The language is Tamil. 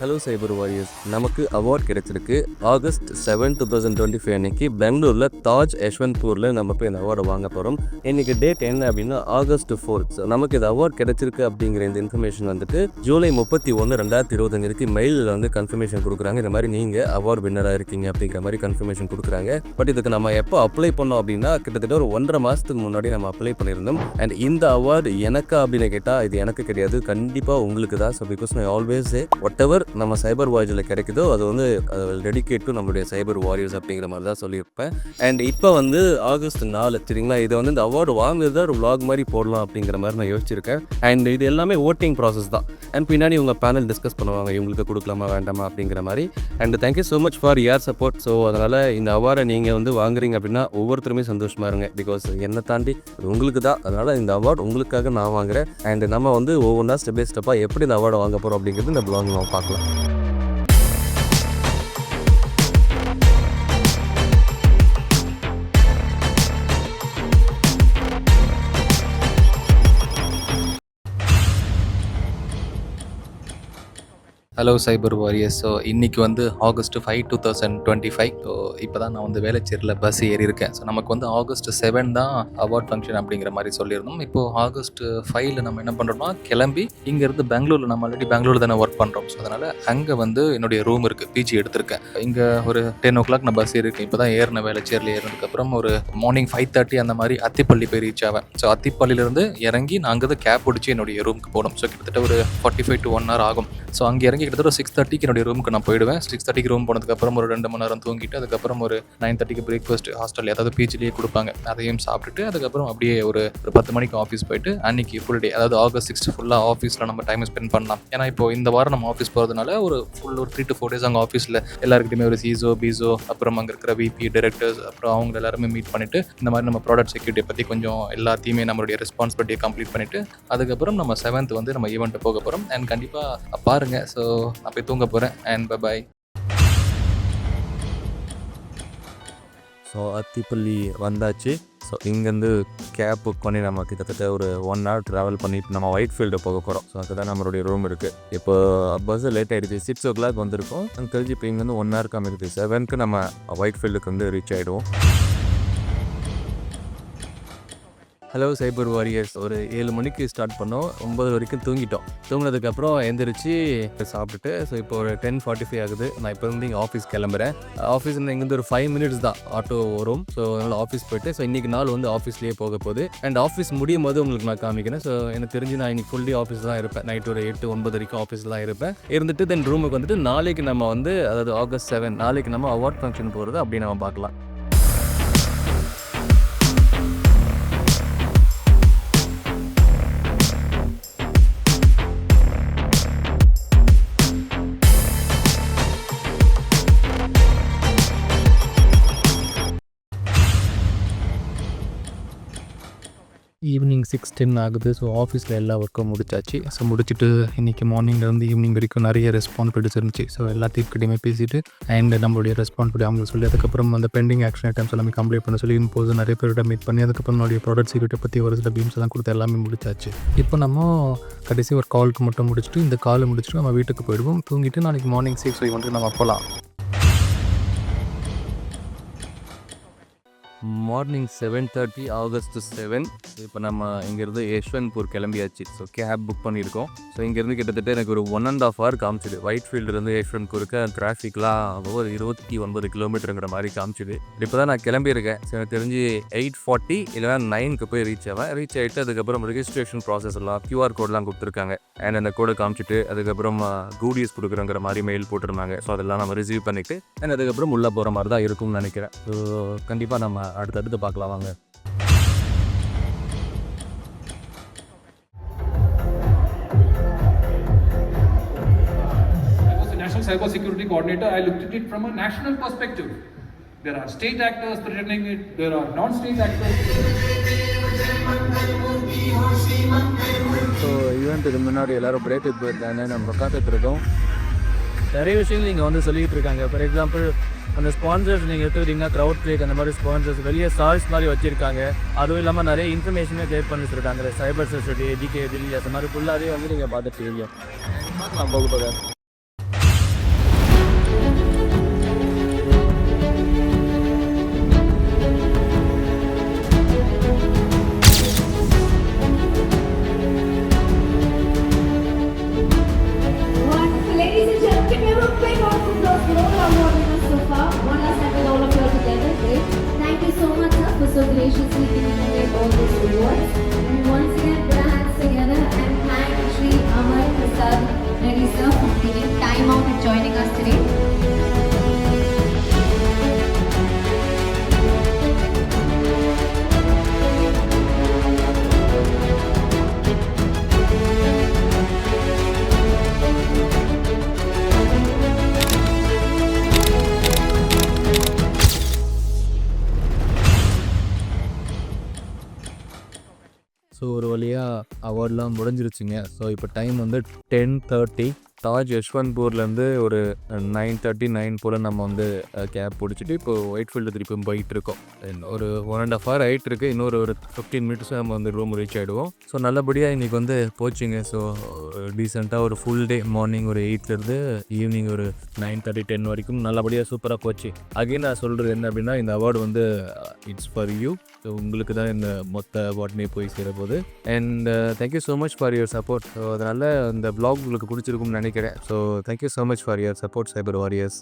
ஹலோ சைபர் வாரியர்ஸ், நமக்கு அவார்ட் கிடைச்சிருக்கு. ஆகஸ்ட் 7, 2025 அன்னைக்கு பெங்களூரில் தாஜ் யஷ்வந்த்பூரில் நம்ம போய் இந்த அவார்டை வாங்க போகிறோம். இன்றைக்கி டேட் என்ன அப்படின்னா ஆகஸ்ட் 4. ஸோ நமக்கு இந்த அவார்ட் கிடைச்சிருக்கு அப்படிங்கிற இந்த இன்ஃபர்மேஷன் வந்துட்டு ஜூலை 31, 2025 மெயிலில் வந்து கன்ஃபர்மேஷன் கொடுக்குறாங்க. இந்த மாதிரி நீங்கள் அவார்டு வின்னராக இருக்கீங்க அப்படிங்கிற மாதிரி கன்ஃபர்மேஷன் கொடுக்குறாங்க. பட் இதுக்கு நம்ம எப்போ அப்ளை பண்ணோம் அப்படின்னா கிட்டத்தட்ட ஒரு 1.5 மாதத்துக்கு முன்னாடி நம்ம அப்ளை பண்ணியிருந்தோம். அண்ட் இந்த அவார்டு எனக்கா அப்படின்னு கேட்டால் இது எனக்கு கிடையாது, கண்டிப்பாக உங்களுக்கு தான். ஸோ பிகாஸ் நான் ஆல்வேஸ் வாட் எவர் நம்ம சைபர் வாயேஜில் கிடைக்குதோ அது வந்து டெடிகேட் டு நம்மளுடைய சைபர் வாரியர்ஸ் அப்படிங்கிற மாதிரி தான் சொல்லியிருப்பேன். அண்ட் இப்போ வந்து ஆகஸ்ட் 4 சரிங்களா, இது வந்து இந்த அவார்டு வாங்குறது ஒரு vlog மாதிரி போடலாம் அப்படிங்கிற மாதிரி நான் யோசிச்சிருக்கேன். அண்ட் இது எல்லாமே ஓட்டிங் ப்ராசஸ் தான். அண்ட் பின்னாடி உங்கள் பேனல் டிஸ்கஸ் பண்ணுவாங்க இவங்களுக்கு கொடுக்கலாமா வேண்டாமா அப்படிங்கிற மாதிரி. And thank you so much for your support. So அதனால் இந்த அவார்டை நீங்கள் வந்து வாங்குறீங்க அப்படின்னா ஒவ்வொருத்தருமே சந்தோஷமாக இருங்க. பிகாஸ் என்னை தாண்டி உங்களுக்கு தான். அதனால் இந்த அவார்டு உங்களுக்காக நான் வாங்குறேன். அண்ட் நம்ம வந்து ஒவ்வொன்றா ஸ்டெப் பை ஸ்டெப்பாக எப்படி இந்த அவார்டை வாங்க போகிறோம் அப்படிங்கிறது இந்த vlog நம்ம பார்க்கலாம். ஹலோ சைபர் வாரியர்ஸ். ஸோ இன்றைக்கி வந்து ஆகஸ்ட் 5, 2025. ஸோ இப்போ தான் நான் வந்து வேளச்சேரியில் பஸ் ஏறியிருக்கேன். ஸோ நமக்கு வந்து ஆகஸ்ட் 7 தான் அவார்ட் ஃபங்க்ஷன் அப்படிங்கிற மாதிரி சொல்லியிருந்தோம். இப்போது ஆகஸ்ட் 5 நம்ம என்ன பண்ணுறோம்னா கிளம்பி இங்கேருந்து பெங்களூரில் நம்ம ஆல்ரெடி பெங்களூர் தானே ஒர்க் பண்ணுறோம். ஸோ அதனால் அங்கே வந்து என்னுடைய ரூம் இருக்குது, பிஜி எடுத்திருக்கேன். இங்கே ஒரு 10 o'clock நான் பஸ் ஏறியிருக்கேன். இப்போ தான் ஏறின வேளச்சேரியில் ஏறினதுக்கப்புறம் ஒரு மார்னிங் 5:30 அந்த மாதிரி அத்திப்பள்ளி போய் ரீச் ஆவேன். ஸோ அத்திப்பள்ளியிலேருந்து இறங்கி நான் அங்கே தான் கேப் பிடிச்சி என்னுடைய ரூமுக்கு போகணும். ஸோ கிட்டத்தட்ட ஒரு 45 to 1 hour ஆகும். ஸோ அங்கே இறங்கி கிட்டத்தட்ட 6:30 என்னுடைய ரூமுக்கு நான் போயிடுவேன். 6:30 ரூம் போனதுக்கப்புறம் ஒரு 2 மணி நேரம் தூங்கிட்டு அதுக்கப்புறம் ஒரு 9:30 பிரேக்ஃபாஸ்ட் ஹாஸ்டல் அதாவது பிஜிலேயே கொடுப்பாங்க, அதையும் சாப்பிட்டுட்டு அதுக்கப்புறம் அப்படியே ஒரு 10 மணிக்கு ஆஃபீஸ் போயிட்டு அன்றைக்கி ஃபுல் டே அதாவது ஆகஸ்ட் 6 ஃபுல்லாக ஆஃபீஸில் நம்ம டைம் ஸ்பெண்ட் பண்ணலாம். ஏன்னா இப்போ இந்த வாரம் நம்ம ஆஃபீஸ் போகிறதுனால ஒரு 3 to 4 days அங்கே ஆஃபீஸில் எல்லாருக்கிட்டையுமே ஒரு சிசோ பிசோ அப்புறம் அங்கே இருக்கிற விபி டைரக்டர்ஸ் அப்புறம் அவங்க எல்லாருமே மீட் பண்ணிவிட்டு இந்த மாதிரி நம்ம ப்ராடக்ட் செக்யூரிட்டி பற்றி கொஞ்சம் எல்லாத்தையுமே நம்மளுடைய ரெஸ்பான்சிபிலிட்டியை கம்ப்ளீட் பண்ணிவிட்டு அதுக்கப்புறம் நம்ம 7th வந்து நம்ம ஈவெண்ட்டு போக போகிறோம். அண்ட் கண்டிப்பாக பாருங்கள். ஸோ நான் போய் தூங்க போகிறேன். And by. ஸோ அத்திப்பள்ளி வந்தாச்சு. ஸோ இங்கேருந்து கேப் புக் பண்ணி நம்ம கிட்டத்தட்ட ஒரு 1 hour ட்ராவல் பண்ணிட்டு நம்ம ஒயிட் ஃபீல்டு போக போகிறோம். ஸோ அதுதான் நம்மளுடைய ரூம் இருக்குது. இப்போ பஸ்ஸு லேட் ஆகிடுச்சு, 6 o'clock வந்திருக்கோம். எனக்கு தெரிஞ்சு இப்போ இங்கேருந்து 1 hour கம்மி இருக்குது. 7க்கு நம்ம ஒயிட் ஃபீல்டுக்கு வந்து ரீச் ஆகிடுவோம். ஹலோ சைபர் வாரியர்ஸ், ஒரு 7 மணிக்கு ஸ்டார்ட் பண்ணோம், 9 வரைக்கும் தூங்கிட்டோம். தூங்கினதுக்கப்புறம் எந்திரிச்சு சாப்பிட்டுட்டு ஸோ இப்போ ஒரு 10:45 ஆகுது. நான் இப்போ வந்து இங்கே ஆஃபீஸ் கிளம்புறேன். ஆஃபீஸ் இங்கேருந்து ஒரு 5 minutes தான் ஆட்டோ வரும். ஸோ அதனால் ஆஃபீஸ் போய்ட்டு ஸோ இன்றைக்கி நாள் வந்து ஆஃபீஸ்லேயே போக போகுது. அண்ட் ஆஃபீஸ் முடியும் போது உங்களுக்கு நான் காமிக்கிறேன். ஸோ எனக்கு தெரிஞ்சு நான் இன்றைக்கி ஃபுல் டே ஆஃபீஸ் தான் இருப்பேன். நைட்டு ஒரு 8, 9 வரைக்கும் ஆஃபீஸில் தான் இருப்பேன். இருந்துட்டு தென் ரூமுக்கு வந்துட்டு நாளைக்கு நம்ம வந்து அதாவது ஆகஸ்ட் 7 நாளைக்கு நம்ம அவார்ட் ஃபங்க்ஷன் போகிறது அப்படி நம்ம பார்க்கலாம். ஈவினிங் 6:10 ஆகுது. ஸோ ஆஃபீஸில் எல்லா ஒர்க்கும் முடிச்சாச்சு. ஸோ முடிச்சுட்டு இன்றைக்கி மார்னிங்லேருந்து ஈவினிங் வரைக்கும் நிறைய ரெஸ்பான்சிபிலிட்டிஸ் இருந்துச்சு. ஸோ எல்லாத்தையும் பேசிட்டு அண்ட் நம்மளுடைய ரெஸ்பான்சிபிலிட்டி அவங்களுக்கு சொல்லி அதுக்கப்புறம் அந்த பெண்டிங் ஆக்ஷன் ஐட்டம்ஸ் எல்லாமே கம்ப்ளீட் பண்ண சொல்லி இப்போது நிறைய பேரோட மீட் பண்ணி அதுக்கப்புறம் நம்மளுடைய ப்ராடக்ட் செக்யூரிட்டி பற்றி ஒரு சில பீம்ஸ் எல்லாம் கொடுத்து எல்லாமே முடிச்சாச்சு. இப்போ நம்ம கடைசி ஒரு காலுக்கு மட்டும் முடிச்சுட்டு இந்த காலை முடிச்சுட்டு நம்ம வீட்டுக்கு போயிடுவோம். தூங்கிட்டு நாளைக்கு மார்னிங் 6 வந்து நம்ம போகலாம். Morning 7:30 August 7. இப்போ நம்ம இங்கேருந்து யஷ்வந்த்பூர் கிளம்பியாச்சு. ஸோ கேப் புக் பண்ணியிருக்கோம். ஸோ இங்கேருந்து கிட்டத்தட்ட எனக்கு ஒரு 1.5 hour காமிச்சிது. ஒயிட் ஃபீல்டுலேருந்து யஷ்வந்த்பூருக்கு டிராஃபிக்லாம் ஒரு 29 கிலோமீட்டருங்கிற மாதிரி காமிச்சிது. இப்போ தான் நான் கிளம்பியிருக்கேன். ஸோ எனக்கு தெரிஞ்சு 8:40 இல்லைனா 9க்கு போய் ரீச் ஆவேன். ரீச் ஆகிட்டு அதுக்கப்புறம் ரெஜிஸ்ட்ரேஷன் ப்ராசஸ் எல்லாம் QR கோட்லாம் கொடுத்துருக்காங்க. அண்ட் அந்த கோடை காமிச்சிட்டு அதுக்கப்புறம் கூடியஸ் கொடுக்குறங்கிற மாதிரி மெயில் போட்டிருந்தாங்க. ஸோ அதெல்லாம் நம்ம ரிசீவ் பண்ணிவிட்டு அண்ட் அதுக்கப்புறம் உள்ளே போகிற மாதிரி தான் இருக்கும்னு நினைக்கிறேன். ஸோ கண்டிப்பாக நம்ம அடுத்தடுத்து பார்க்கலாம் வாங்க. National Cyber Security Coordinator, I looked at it from a national perspective. There are state actors threatening it, there are non-state actors. So ஈவெண்ட்டுக்கு முன்னாடி எல்லோரும் பிரேக்கு போயிருக்காங்க, நம்ம காத்துட்டு இருக்கோம். நிறைய விஷயங்கள் இங்கே வந்து சொல்லிகிட்டு இருக்காங்க. ஃபார் எக்ஸாம்பிள் அந்த ஸ்பான்சர்ஸ் நீங்கள் எடுத்துக்கிட்டிங்கன்னா க்ரௌட் ப்ளேக் அந்த மாதிரி ஸ்பான்சர்ஸ் வெளியே ஸ்டால்ஸ் மாதிரி வச்சுருக்காங்க. அதுவும் இல்லாமல் நிறைய இன்ஃபர்மேஷனே கிரியேட் பண்ணிட்டு இருக்காங்க. சைபர் செக்யூரிட்டி, எஜிகே, தில்லி அந்த மாதிரி ஃபுல்லாகவே வந்து நீங்கள் பார்த்துட்டு இருக்கீங்க. நம்ம போக graciously giving away all these rewards. And once again, put our hands together and thank Shri Amar Prasad Reddy sir for taking time out and joining us today. So ஒரு வழியாக அவார்ட்லாம் முடிஞ்சிருச்சுங்க. ஸோ இப்போ டைம் வந்து 10:30. தாஜ் யஷ்வந்த்பூர்லேருந்து ஒரு 9:39 போல் நம்ம வந்து கேப் பிடிச்சிட்டு இப்போ ஒயிட்ஃபீல்டு திருப்பி போயிட்டுருக்கோம். ஒரு 1.5 hour ஆகிட்டுருக்கு. இன்னொரு ஒரு 15 minutes நம்ம வந்து ரூம் ரீச் ஆகிடுவோம். ஸோ நல்லபடியாக இன்றைக்கி வந்து போச்சுங்க. ஸோ டீசெண்டாக ஒரு ஃபுல் டே மார்னிங் ஒரு 8லேருந்து ஈவினிங் ஒரு 9:30 10 வரைக்கும் நல்லபடியாக சூப்பராக போச்சு. அகைன் நான் சொல்கிறது என்ன அப்படின்னா, இந்த அவார்டு வந்து இட்ஸ் ஃபார் யூ. ஸோ உங்களுக்கு தான் இந்த மொத்த அவார்டுமே போய் சேர போகுது. And thank you so much for your support. So அதனால் இந்த vlog உங்களுக்கு பிடிச்சிருக்கும்னு நினைக்கிறேன். So thank you so much for your support, cyber warriors.